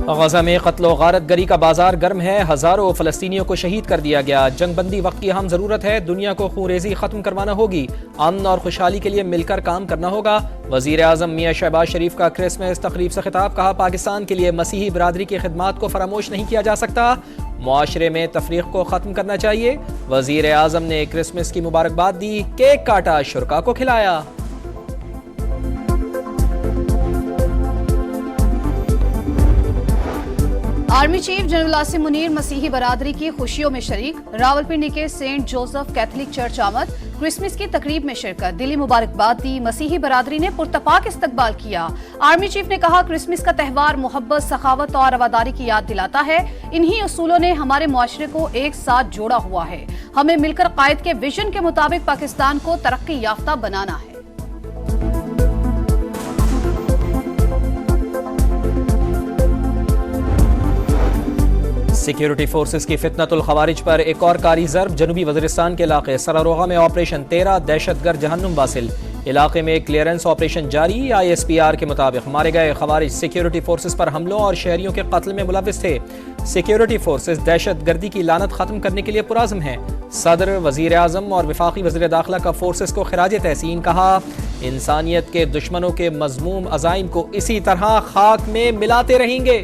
غزہ میں قتل و غارت گری کا بازار گرم ہے، ہزاروں فلسطینیوں کو شہید کر دیا گیا۔ جنگ بندی وقت کی اہم ضرورت ہے، دنیا کو خونریزی ختم کروانا ہوگی، امن اور خوشحالی کے لیے مل کر کام کرنا ہوگا۔ وزیر اعظم میاں شہباز شریف کا کرسمس تقریب سے خطاب، کہا پاکستان کے لیے مسیحی برادری کی خدمات کو فراموش نہیں کیا جا سکتا، معاشرے میں تفریق کو ختم کرنا چاہیے۔ وزیر اعظم نے کرسمس کی مبارکباد دی، کیک کاٹا، شرکاء کو کھلایا۔ Army chief general Asim Munir مسیحی برادری کی خوشیوں میں شریک، راولپنڈی کے سینٹ جوزف کیتھولک چرچ آمد، کرسمس کی تقریب میں شرکت، دلی مبارکباد دی، مسیحی برادری نے پرتپاک استقبال کیا۔ آرمی چیف نے کہا کرسمس کا تہوار محبت، سخاوت اور رواداری کی یاد دلاتا ہے، انہی اصولوں نے ہمارے معاشرے کو ایک ساتھ جوڑا ہوا ہے، ہمیں مل کر قائد کے ویژن کے مطابق پاکستان کو ترقی یافتہ بنانا ہے۔ سیکیورٹی فورسز کی فتنۃ الخوارج پر ایک اور کاری ضرب، جنوبی وزیرستان کے علاقے سراروغہ میں آپریشن 13 دہشت گرد جہنم واصل، علاقے میں کلیئرنس آپریشن جاری۔ ISPR کے مطابق مارے گئے خوارج سیکیورٹی فورسز پر حملوں اور شہریوں کے قتل میں ملوث تھے۔ سیکیورٹی فورسز دہشت گردی کی لعنت ختم کرنے کے لیے پرعزم ہیں۔ صدر، وزیر اعظم اور وفاقی وزیر داخلہ کا فورسز کو خراج تحسین، کہا انسانیت کے دشمنوں کے مذموم عزائم کو اسی طرح خاک میں ملاتے رہیں گے۔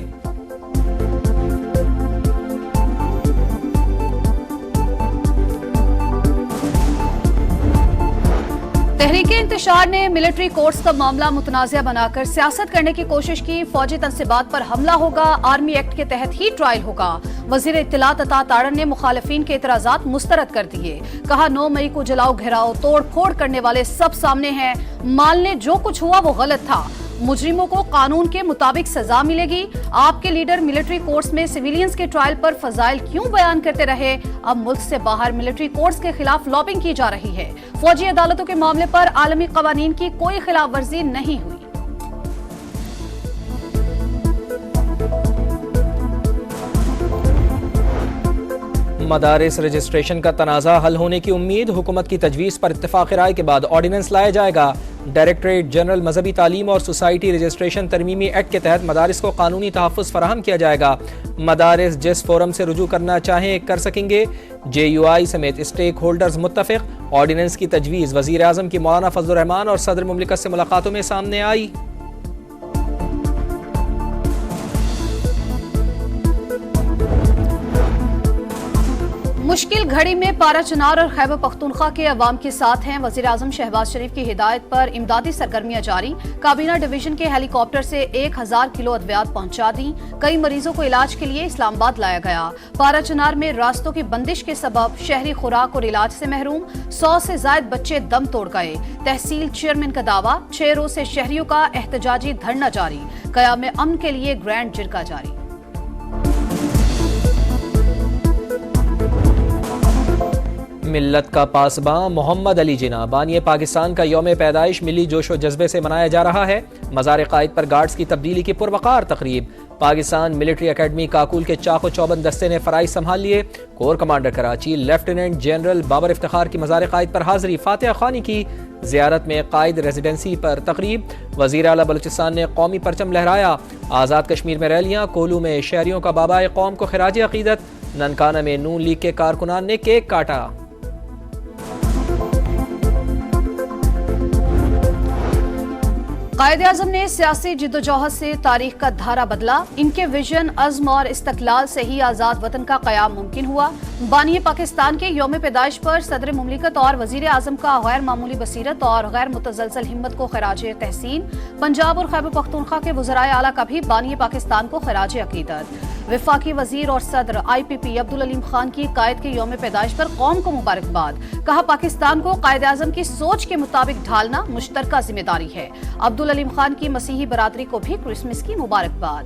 تحریک انتشار نے ملٹری کورٹس کا معاملہ متنازع بنا کر سیاست کرنے کی کوشش کی، فوجی تنصیبات پر حملہ ہوگا، آرمی ایکٹ کے تحت ہی ٹرائل ہوگا۔ وزیر اطلاعات عطا تارڑ نے مخالفین کے اعتراضات مسترد کر دیے، کہا 9 مئی کو جلاؤ گھیراؤ توڑ پھوڑ کرنے والے سب سامنے ہیں، مالنے جو کچھ ہوا وہ غلط تھا، مجرموں کو قانون کے مطابق سزا ملے گی۔ آپ کے لیڈر ملٹری کورٹس میں سویلینز کے ٹرائل پر فضائل کیوں بیان کرتے رہے؟ اب ملک سے باہر ملٹری کورٹس کے خلاف لابنگ کی جا رہی ہے۔ فوجی عدالتوں کے معاملے پر عالمی قوانین کی کوئی خلاف ورزی نہیں ہوئی۔ مدارس رجسٹریشن کا تنازع حل ہونے کی امید، حکومت کی تجویز پر اتفاق رائے کے بعد آرڈیننس لایا جائے گا۔ ڈائریکٹریٹ جنرل مذہبی تعلیم اور سوسائٹی رجسٹریشن ترمیمی ایکٹ کے تحت مدارس کو قانونی تحفظ فراہم کیا جائے گا۔ مدارس جس فورم سے رجوع کرنا چاہیں کر سکیں گے۔ JUI سمیت اسٹیک ہولڈرز متفق، آرڈیننس کی تجویز وزیر اعظم کی مولانا فضل الرحمان اور صدر مملکت سے ملاقاتوں میں سامنے آئی۔ مشکل گھڑی میں پارا چنار اور خیبر پختونخوا کے عوام کے ساتھ ہیں، وزیر اعظم شہباز شریف کی ہدایت پر امدادی سرگرمیاں جاری، کابینہ ڈویژن کے ہیلی کاپٹر سے 1000 کلو ادویات پہنچا دیں، کئی مریضوں کو علاج کے لیے اسلام آباد لایا گیا۔ پارا چنار میں راستوں کی بندش کے سبب شہری خوراک اور علاج سے محروم، 100 سے زائد بچے دم توڑ گئے۔ تحصیل چیئرمین کا دعویٰ، 6 روز سے شہریوں کا احتجاجی دھرنا جاری، قیام امن کے لیے گرینڈ جرگہ جاری۔ ملت کا پاسباں محمد علی جناح بانی پاکستان کا یوم پیدائش ملی جوش و جذبے سے منایا جا رہا ہے۔ مزار قائد پر گارڈز کی تبدیلی کی پروقار تقریب، پاکستان ملٹری اکیڈمی کاکول کے چاق و چوبند دستے نے فرائض سنبھال لیے۔ Corps commander Karachi lieutenant general Babar Iftikhar کی مزار قائد پر حاضری، فاتحہ خوانی کی، زیارت میں قائد ریزیڈنسی پر تقریب، وزیر اعلیٰ بلوچستان نے قومی پرچم لہرایا۔ آزاد کشمیر میں ریلیاں، کولو میں شہریوں کا بابائے قوم کو خراج عقیدت، ننکانہ میں نون لیگ کے کارکنان نے کیک کاٹا۔ قائد اعظم نے سیاسی جدوجہد سے تاریخ کا دھارا بدلا، ان کے ویژن، عزم اور استقلال سے ہی آزاد وطن کا قیام ممکن ہوا۔ بانی پاکستان کے یوم پیدائش پر صدر مملکت اور وزیر اعظم کا غیر معمولی بصیرت اور غیر متزلزل ہمت کو خراج تحسین، پنجاب اور خیبر پختونخوا کے وزرائے اعلیٰ کا بھی بانی پاکستان کو خراج عقیدت۔ وفاقی وزیر اور صدر IPP عبدالعلیم خان کی قائد کے یوم پیدائش پر قوم کو مبارکباد، کہا پاکستان کو قائد اعظم کی سوچ کے مطابق ڈھالنا مشترکہ ذمہ داری ہے۔ عبدالعلیم خان کی مسیحی برادری کو بھی کرسمس کی مبارکباد۔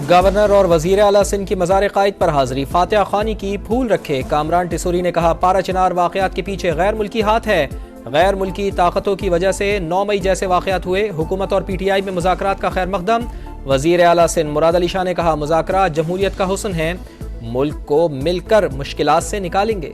گورنر اور وزیر اعلیٰ سندھ کی مزار قائد پر حاضری، فاتحہ خوانی کی، پھول رکھے۔ کامران ٹیسوری نے کہا پارا چنار واقعات کے پیچھے غیر ملکی ہاتھ ہے، غیر ملکی طاقتوں کی وجہ سے 9 مئی جیسے واقعات ہوئے، حکومت اور PTI میں مذاکرات کا خیر مقدم۔ وزیر اعلیٰ سندھ مراد علی شاہ نے کہا مذاکرات جمہوریت کا حسن ہے، ملک کو مل کر مشکلات سے نکالیں گے۔